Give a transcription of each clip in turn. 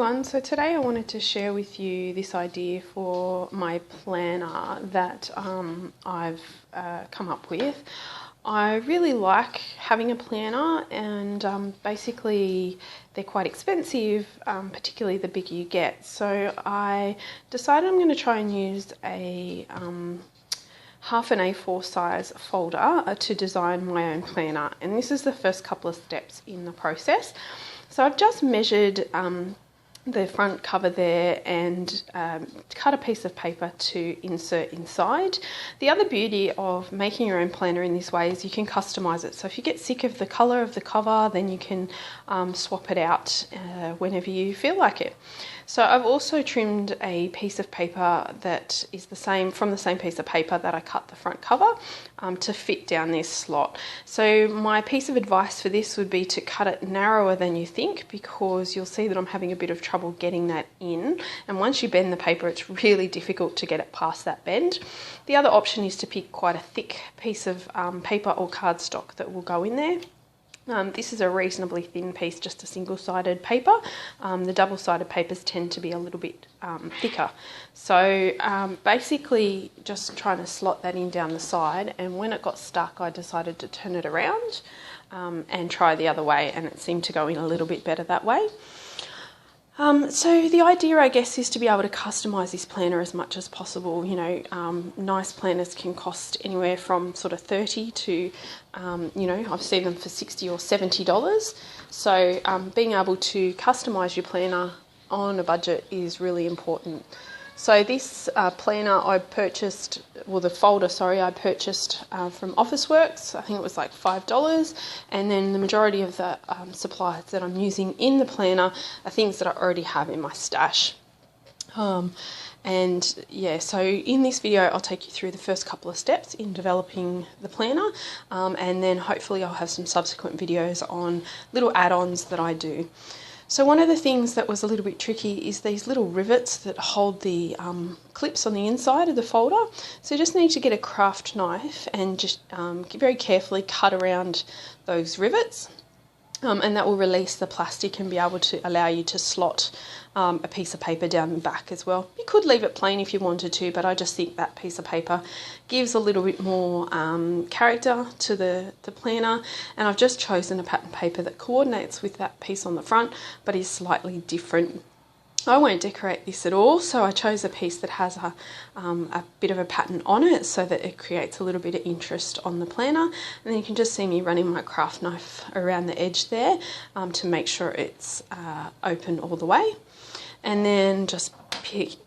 everyone, so today I wanted to share with you this idea for my planner that I've come up with. I really like having a planner, and basically they're quite expensive, particularly the bigger you get. So I decided I'm going to try and use a half an A4 size folder to design my own planner, and this is the first couple of steps in the process. So I've just measured the front cover there and cut a piece of paper to insert inside. The other beauty of making your own planner in this way is you can customize it. So if you get sick of the color of the cover, then you can swap it out whenever you feel like it. So I've also trimmed a piece of paper that is from the same piece of paper that I cut the front cover to fit down this slot. So my piece of advice for this would be to cut it narrower than you think, because you'll see that I'm having a bit of trouble getting that in, and once you bend the paper it's really difficult to get it past that bend. The other option is to pick quite a thick piece of paper or cardstock that will go in there. This is a reasonably thin piece, just a single-sided paper. The double-sided papers tend to be a little bit thicker. So basically just trying to slot that in down the side, and when it got stuck I decided to turn it around and try the other way, and it seemed to go in a little bit better that way. So the idea, I guess, is to be able to customize this planner as much as possible. You know, nice planners can cost anywhere from sort of $30 to, you know, I've seen them for $60 or $70. So being able to customize your planner on a budget is really important. So this planner I purchased, well, the folder, sorry, I purchased from Officeworks. I think it was like $5, and then the majority of the supplies that I'm using in the planner are things that I already have in my stash. And yeah, so in this video I'll take you through the first couple of steps in developing the planner, and then hopefully I'll have some subsequent videos on little add-ons that I do. So one of the things that was a little bit tricky is these little rivets that hold the clips on the inside of the folder. So you just need to get a craft knife and just very carefully cut around those rivets. And that will release the plastic and be able to allow you to slot a piece of paper down the back as well. You could leave it plain if you wanted to, but I just think that piece of paper gives a little bit more character to the planner, and I've just chosen a pattern paper that coordinates with that piece on the front but is slightly different. I won't decorate this at all, so I chose a piece that has a bit of a pattern on it so that it creates a little bit of interest on the planner. And then you can just see me running my craft knife around the edge there to make sure it's open all the way. And then just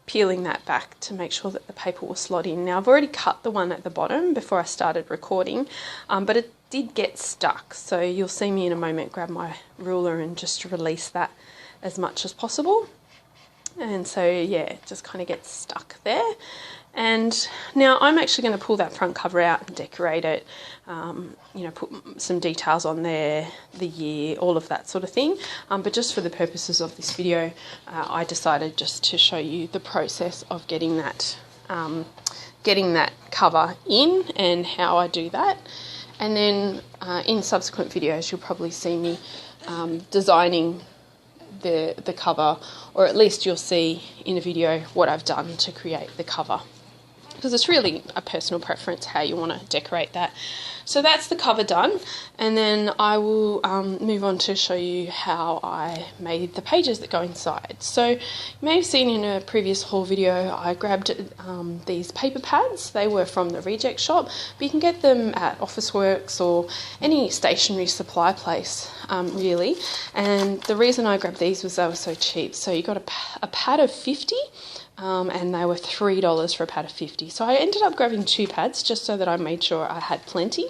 peeling that back to make sure that the paper will slot in. Now I've already cut the one at the bottom before I started recording, but it did get stuck. So you'll see me in a moment grab my ruler and just release that as much as possible. And so yeah, it just kind of gets stuck there. And now I'm actually going to pull that front cover out and decorate it, you know, put some details on there, the year, all of that sort of thing. But just for the purposes of this video, I decided just to show you the process of getting that cover in and how I do that. And then in subsequent videos, you'll probably see me designing the cover, or at least you'll see in a video what I've done to create the cover, because it's really a personal preference how you want to decorate that. So that's the cover done, and then I will move on to show you how I made the pages that go inside. So you may have seen in a previous haul video I grabbed these paper pads. They were from the reject shop, but you can get them at Officeworks or any stationery supply place really. And the reason I grabbed these was they were so cheap. So you got a pad of 50, and they were $3 for a pad of 50. So I ended up grabbing 2 pads just so that I made sure I had plenty.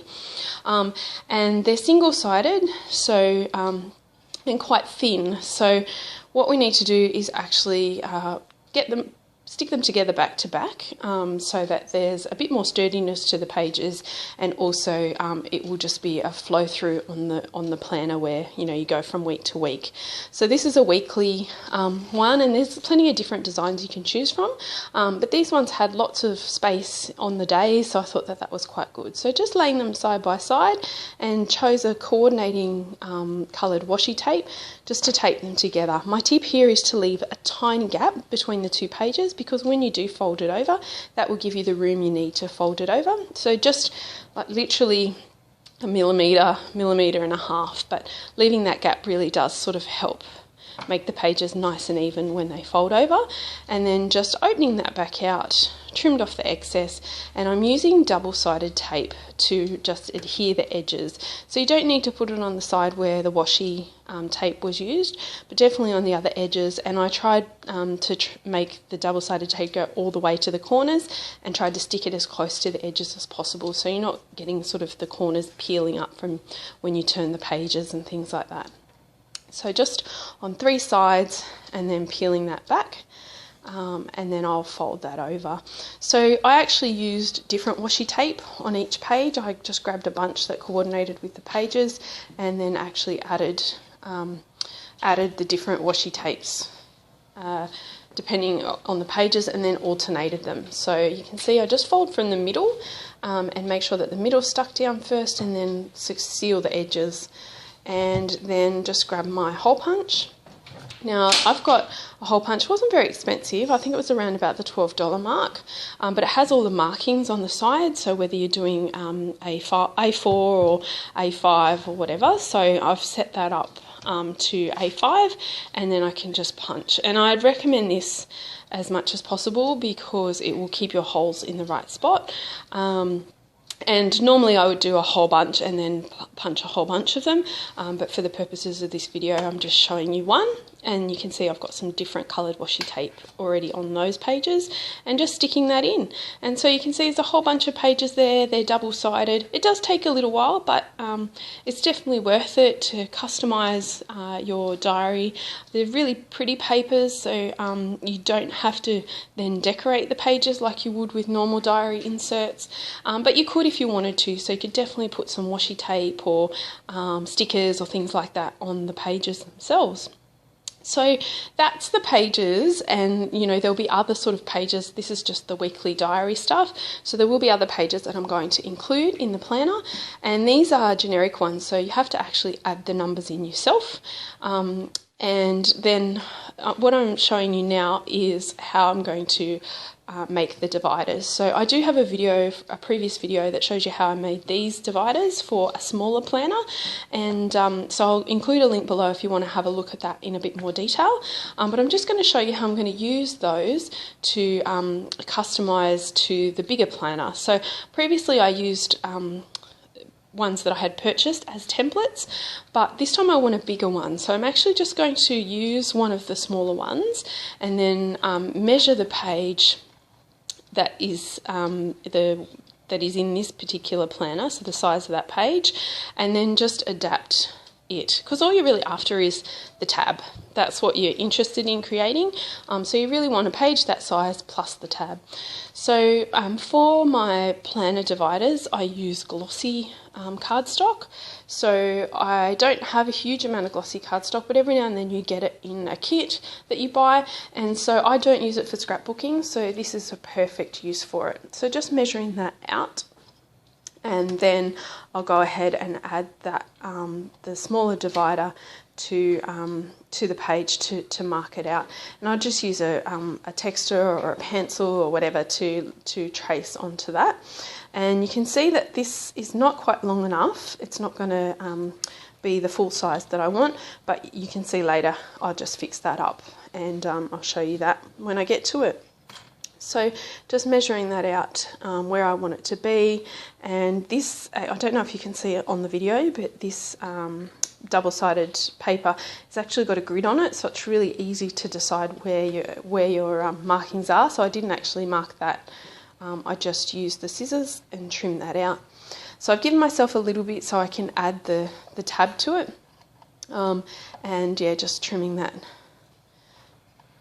And they're single-sided, so and quite thin. So what we need to do is actually stick them together back to back, so that there's a bit more sturdiness to the pages, and also it will just be a flow through on the planner where, you know, you go from week to week. So this is a weekly one, and there's plenty of different designs you can choose from, but these ones had lots of space on the day, so I thought that was quite good. So just laying them side by side, and chose a coordinating coloured washi tape just to tape them together. My tip here is to leave a tiny gap between the two pages, because when you do fold it over, that will give you the room you need to fold it over. So just like literally a millimetre and a half, but leaving that gap really does sort of help make the pages nice and even when they fold over. And then just opening that back out, trimmed off the excess, and I'm using double-sided tape to just adhere the edges. So you don't need to put it on the side where the washi tape was used, but definitely on the other edges. And I tried to make the double-sided tape go all the way to the corners, and tried to stick it as close to the edges as possible, so you're not getting sort of the corners peeling up from when you turn the pages and things like that. So just on 3 sides, and then peeling that back, and then I'll fold that over. So I actually used different washi tape on each page. I just grabbed a bunch that coordinated with the pages, and then actually added the different washi tapes depending on the pages, and then alternated them. So you can see I just fold from the middle and make sure that the middle's stuck down first, and then seal the edges. And then just grab my hole punch. Now I've got a hole punch. It wasn't very expensive. I think it was around about the $12 mark, but it has all the markings on the side, so whether you're doing A4 or A5 or whatever. So I've set that up to A5, and then I can just punch. And I'd recommend this as much as possible, because it will keep your holes in the right spot. And normally I would do a whole bunch and then punch a whole bunch of them, but for the purposes of this video I'm just showing you one. And you can see I've got some different coloured washi tape already on those pages, and just sticking that in. And so you can see there's a whole bunch of pages there. They're double-sided. It does take a little while, but it's definitely worth it to customise your diary. They're really pretty papers, so you don't have to then decorate the pages like you would with normal diary inserts, but you could if you wanted to. So you could definitely put some washi tape or stickers or things like that on the pages themselves. So that's the pages, and you know there'll be other sort of pages. This is just the weekly diary stuff, so there will be other pages that I'm going to include in the planner, and these are generic ones, so you have to actually add the numbers in yourself. And then what I'm showing you now is how I'm going to make the dividers. So I do have a previous video that shows you how I made these dividers for a smaller planner, and so I'll include a link below if you want to have a look at that in a bit more detail. But I'm just going to show you how I'm going to use those to customize to the bigger planner. So previously I used ones that I had purchased as templates, but this time I want a bigger one. So I'm actually just going to use one of the smaller ones, and then measure the page that is in this particular planner, so the size of that page, and then just adapt it, because all you're really after is the tab. That's what you're interested in creating, so you really want a page that size plus the tab. So for my planner dividers I use glossy cardstock. So I don't have a huge amount of glossy cardstock, but every now and then you get it in a kit that you buy, and so I don't use it for scrapbooking, so this is a perfect use for it. So just measuring that out, and then I'll go ahead and add that the smaller divider to the page to mark it out, and I'll just use a texter or a pencil or whatever to trace onto that. And you can see that this is not quite long enough. It's not going to be the full size that I want, but you can see later I'll just fix that up, and I'll show you that when I get to it. So just measuring that out where I want it to be, and this, I don't know if you can see it on the video, but this double-sided paper has actually got a grid on it, so it's really easy to decide where your markings are. So I didn't actually mark that. I just used the scissors and trimmed that out. So I've given myself a little bit so I can add the tab to it, and yeah, just trimming that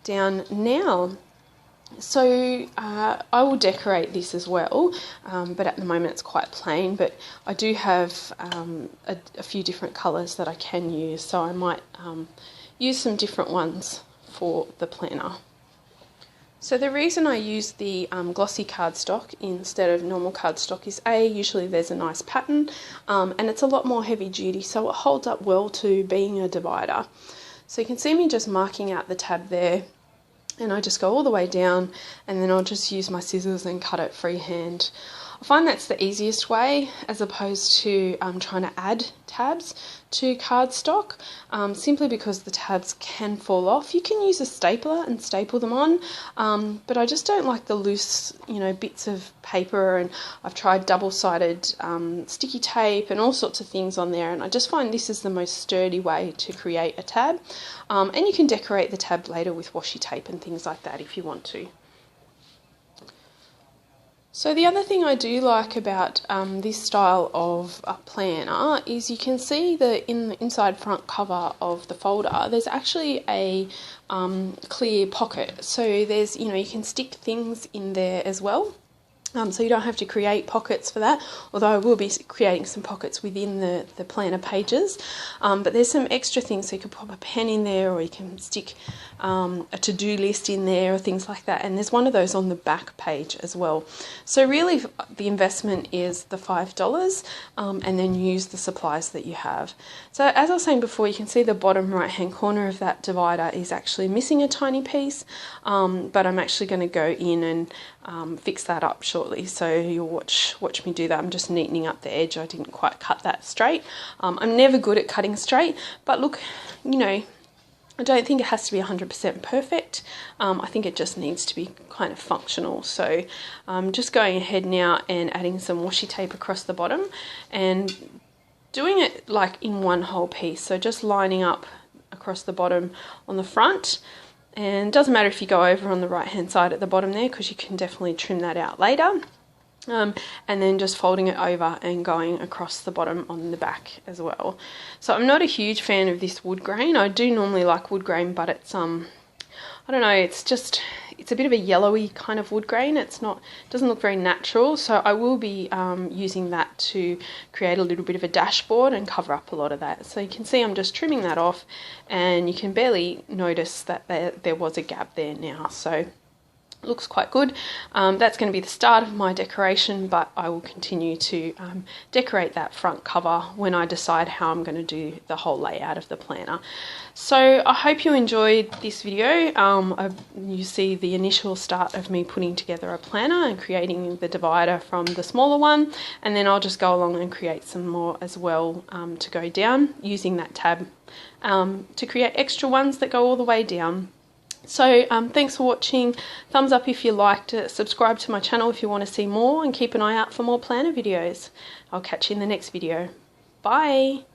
down now. So I will decorate this as well, but at the moment it's quite plain, but I do have a few different colours that I can use, so I might use some different ones for the planner. So the reason I use the glossy cardstock instead of normal cardstock is usually there's a nice pattern, and it's a lot more heavy duty, so it holds up well to being a divider. So you can see me just marking out the tab there, and I just go all the way down, and then I'll just use my scissors and cut it freehand. I find that's the easiest way, as opposed to trying to add tabs to cardstock, simply because the tabs can fall off. You can use a stapler and staple them on, but I just don't like the loose, bits of paper, and I've tried double-sided sticky tape and all sorts of things on there, and I just find this is the most sturdy way to create a tab. And you can decorate the tab later with washi tape and things like that if you want to. So the other thing I do like about this style of planner is you can see that in the inside front cover of the folder there's actually a clear pocket. So there's, you can stick things in there as well. So you don't have to create pockets for that, although I will be creating some pockets within the planner pages. But there's some extra things, so you can pop a pen in there, or you can stick a to-do list in there, or things like that. And there's one of those on the back page as well. So really the investment is the $5, and then use the supplies that you have. So as I was saying before, you can see the bottom right hand corner of that divider is actually missing a tiny piece, but I'm actually going to go in and fix that up shortly. So you'll watch me do that. I'm just neatening up the edge. I didn't quite cut that straight. I'm never good at cutting straight, but look, I don't think it has to be 100% perfect. I think it just needs to be kind of functional. So I'm just going ahead now and adding some washi tape across the bottom and doing it like in one whole piece. So just lining up across the bottom on the front. And it doesn't matter if you go over on the right hand side at the bottom there, because you can definitely trim that out later. And then just folding it over and going across the bottom on the back as well. So I'm not a huge fan of this wood grain. I do normally like wood grain, but it's I don't know, it's a bit of a yellowy kind of wood grain. It doesn't look very natural, so I will be using that to create a little bit of a dashboard and cover up a lot of that. So you can see I'm just trimming that off, and you can barely notice that there was a gap there now. So looks quite good. That's going to be the start of my decoration, but I will continue to decorate that front cover when I decide how I'm going to do the whole layout of the planner. So I hope you enjoyed this video. You see the initial start of me putting together a planner and creating the divider from the smaller one, and then I'll just go along and create some more as well to go down, using that tab to create extra ones that go all the way down. So thanks for watching. Thumbs up if you liked it, subscribe to my channel if you want to see more, and keep an eye out for more planner videos. I'll catch you in the next video. Bye!